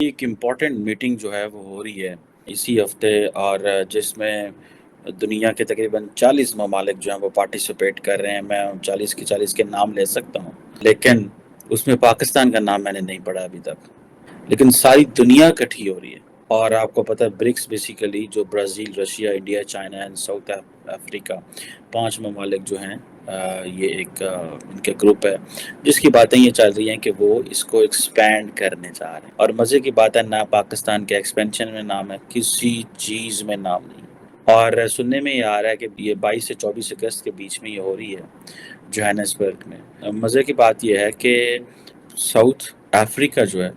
एक important meeting जो है वो हो रही है इसी हफ्ते, और जिसमें दुनिया के तकरीबन 40 ममालिक जो हैं वो पार्टिसिपेट कर रहे हैं। मैं 40 के 40 के नाम ले सकता हूँ, लेकिन उसमें पाकिस्तान का नाम मैंने नहीं पढ़ा अभी तक। लेकिन सारी दुनिया इकट्ठी हो रही है। और आपको पता है ब्रिक्स बेसिकली जो Brazil, Russia, India, China and south Africa, 5 ममालिक जो हैं, ये एक इनके ग्रुप है जिसकी बातें ये चल रही हैं कि वो इसको एक्सपैंड करने जा रहे हैं। और मज़े की बात है, ना पाकिस्तान के एक्सपेंशन में नाम है, किसी चीज़ में नाम नहीं। और सुनने में ये आ रहा है कि ये 22 से 24 अगस्त के बीच में ये हो रही है जोहानिसबर्ग में। मज़े की बात यह है कि साउथ अफ्रीका जो है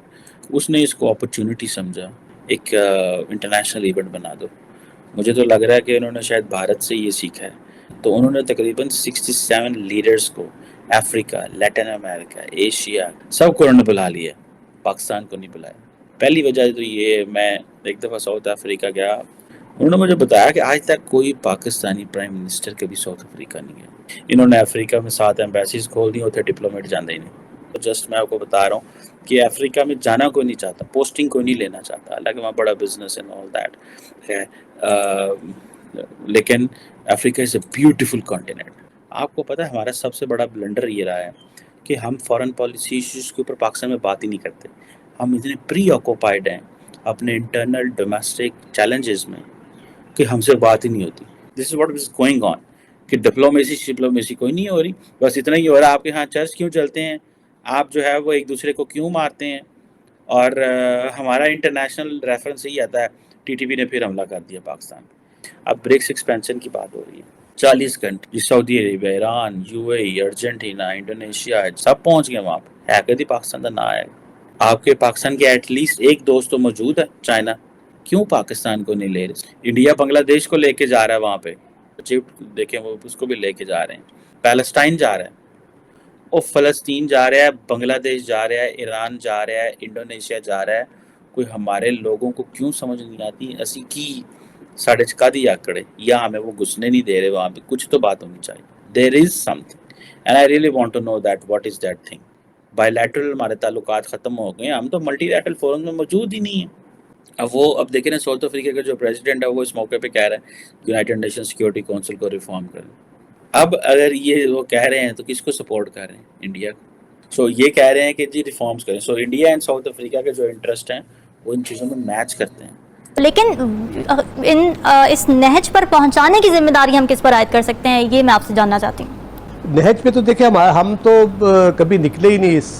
उसने इसको अपॉर्चुनिटी समझा, एक इंटरनेशनल इवेंट बना दो। मुझे तो लग रहा है कि उन्होंने शायद भारत से ये सीखा है। तो उन्होंने तकरीबन 67 लीडर्स को, अफ्रीका, लैटिन अमेरिका, एशिया, सबको उन्होंने बुला लिया, पाकिस्तान को नहीं बुलाया। पहली वजह तो ये, मैं एक दफ़ा साउथ अफ्रीका गया, उन्होंने मुझे बताया कि आज तक कोई पाकिस्तानी प्राइम मिनिस्टर कभी साउथ अफ्रीका नहीं है। इन्होंने अफ्रीका में 7 एम्बेसीज खोल दी, उधर डिप्लोमेट जाते ही नहीं। तो जस्ट मैं आपको बता रहा हूँ कि अफ्रीका में जाना कोई नहीं चाहता, पोस्टिंग कोई नहीं लेना चाहता, हालांकि वहाँ बड़ा बिजनेस एंड ऑल दैट है। लेकिन Africa is a beautiful continent. आपको पता है हमारा सबसे बड़ा ब्लंडर ये रहा है कि हम फॉरेन पॉलिसी इश्यूज़ के ऊपर पाकिस्तान में बात ही नहीं करते। हम इतने प्री ऑक्यूपाइड हैं अपने इंटरनल डोमेस्टिक चैलेंजेस में कि हमसे बात ही नहीं होती। This is what is going on, कि डिप्लोमेसी कोई नहीं हो रही। बस इतना ही हो रहा है, आपके यहाँ चर्च क्यों चलते हैं, आप जो है वो एक दूसरे को क्यों मारते हैं। और हमारा इंटरनेशनल रेफरेंस यही आता है, टीटीपी ने फिर हमला कर दिया पाकिस्तान। अब ब्रिक्स एक्सपेंशन की बात हो रही है, 40 country, Saudi Arabia, Iran, UAE, Argentina, Indonesia, सब पहुंच गए वहाँ पे। है कभी पाकिस्तान का ना है। आपके पाकिस्तान के एटलीस्ट एक दोस्त तो मौजूद है, चाइना। क्यों पाकिस्तान को नहीं ले रहे? इंडिया बांग्लादेश को लेके जा रहा है वहाँ पे, इजिप्ट देखें वो उसको भी लेके जा रहे हैं, पैलेस्टाइन जा रहा है, और फ़लस्तीन जा रहा है, बांग्लादेश जा रहा है, ईरान जा रहा है, इंडोनेशिया जा रहा है। कोई हमारे लोगों को क्यों समझ नहीं आती असी की साढ़े चका दी आकड़े, या हमें वो घुसने नहीं दे रहे वहाँ पे? कुछ तो बात होनी चाहिए। There is something and I really want to know that what is that thing. Bilateral हमारे ताल्लुकात ख़त्म हो गए, हम तो मल्टीलैटरल फोरम में मौजूद ही नहीं है। अब देखें ना, साउथ अफ्रीका का जो प्रेसिडेंट है वो इस मौके पे कह रहा है यूनाइटेड नेशन सिक्योरिटी काउंसिल को रिफॉर्म करें। अब अगर ये वो कह रहे हैं तो किसको सपोर्ट कर रहे हैं? इंडिया को। सो ये कह रहे हैं कि जी रिफॉर्म्स करें। So India and south Africa के जो इंटरेस्ट हैं वो इन चीज़ों में मैच करते हैं। लेकिन इस नहज पर पहुंचाने की जिम्मेदारी हम किस पर आयद कर सकते हैं, ये मैं आपसे जानना चाहती हूँ। नहज पे तो देखिए हम तो कभी निकले ही नहीं इस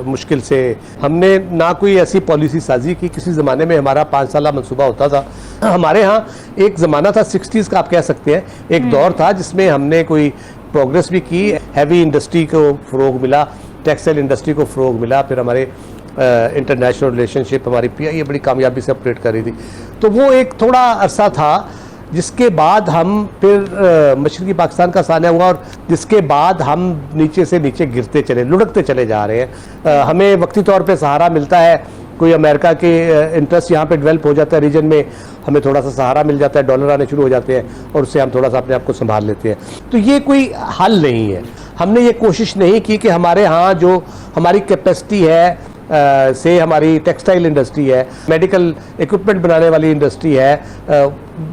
मुश्किल से। हमने ना कोई ऐसी पॉलिसी साजी की। किसी ज़माने में हमारा 5 साला मनसूबा होता था। हमारे यहाँ एक ज़माना था 60s का, आप कह सकते हैं, एक दौर था जिसमें हमने कोई प्रोग्रेस भी की। हैवी इंडस्ट्री को फ़रोग मिला, टेक्सटाइल इंडस्ट्री को फ़रोग मिला, फिर हमारे इंटरनेशनल रिलेशनशिप, हमारी पीआईए बड़ी कामयाबी से ऑपरेट कर रही थी। तो वो एक थोड़ा अरसा था, जिसके बाद हम फिर मशरक़ी पाकिस्तान का सानिया हुआ, और जिसके बाद हम नीचे से नीचे गिरते चले, लुढ़कते चले जा रहे हैं। हमें वक्ती तौर पे सहारा मिलता है, कोई अमेरिका के इंटरेस्ट यहाँ पे डेवलप हो जाता है रीजन में, हमें थोड़ा सा सहारा मिल जाता है, डॉलर आने शुरू हो जाते हैं, और उससे हम थोड़ा सा अपने आप को संभाल लेते हैं। तो ये कोई हल नहीं है। हमने ये कोशिश नहीं की कि हमारे यहाँ जो हमारी कैपेसिटी है, से हमारी टेक्सटाइल इंडस्ट्री है, मेडिकल इक्विपमेंट बनाने वाली इंडस्ट्री है,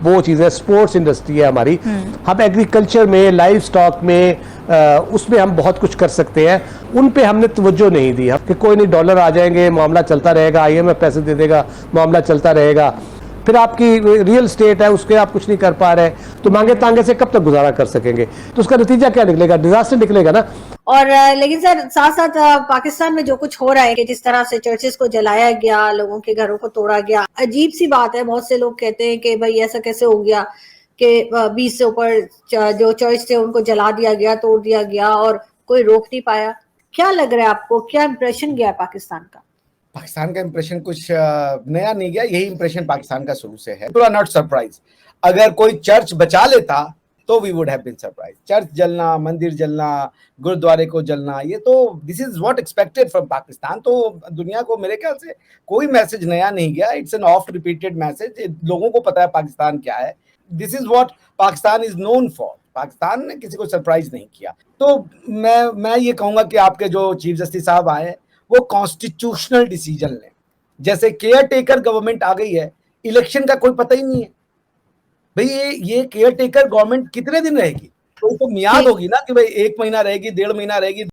वो चीज़ें, स्पोर्ट्स इंडस्ट्री है हमारी, हम एग्रीकल्चर में, लाइव स्टॉक में, उसमें हम बहुत कुछ कर सकते हैं। उन पे हमने तवज्जो नहीं दी कि कोई नहीं, डॉलर आ जाएंगे, मामला चलता रहेगा, आईएमएफ पैसे दे देगा, मामला चलता रहेगा। फिर आपकी रियल स्टेट है, उसके आप कुछ नहीं कर पा रहे, तो मांगे तांगे से कब तक गुजारा कर सकेंगे? तो उसका नतीजा क्या निकलेगा? डिजास्टर निकलेगा ना। और लेकिन सर, साथ साथ पाकिस्तान में जो कुछ हो रहा है कि जिस तरह से चर्चेस को जलाया गया, लोगों के घरों को तोड़ा गया, अजीब सी बात है। बहुत से लोग कहते हैं कि भाई ऐसा कैसे हो गया कि 20 से ऊपर जो चर्च थे उनको जला दिया गया, तोड़ दिया गया, और कोई रोक नहीं पाया। क्या लग रहा है आपको, क्या इंप्रेशन गया पाकिस्तान का? पाकिस्तान का इंप्रेशन कुछ नया नहीं गया, यही इंप्रेशन पाकिस्तान का शुरू से है। Not surprise. अगर कोई चर्च बचा लेता तो we would have been surprise. Church जलना, मंदिर जलना, गुरुद्वारे को जलना, ये तो this is what expected from Pakistan. तो दुनिया को मेरे ख्याल से कोई मैसेज नया नहीं गया। It's an oft repeated message. लोगों को पता है पाकिस्तान क्या है। This is what Pakistan is known for. Pakistan ने किसी को सरप्राइज नहीं किया। तो मैं ये कहूंगा कि आपके जो चीफ जस्टिस साहब आए वो कॉन्स्टिट्यूशनल डिसीजन लें। जैसे केयर टेकर गवर्नमेंट आ गई है, इलेक्शन का कोई पता ही नहीं है भाई। ये केयर टेकर गवर्नमेंट कितने दिन रहेगी? तो मियाद होगी ना कि भाई 1 महीना रहेगी, 1.5 महीना रहेगी।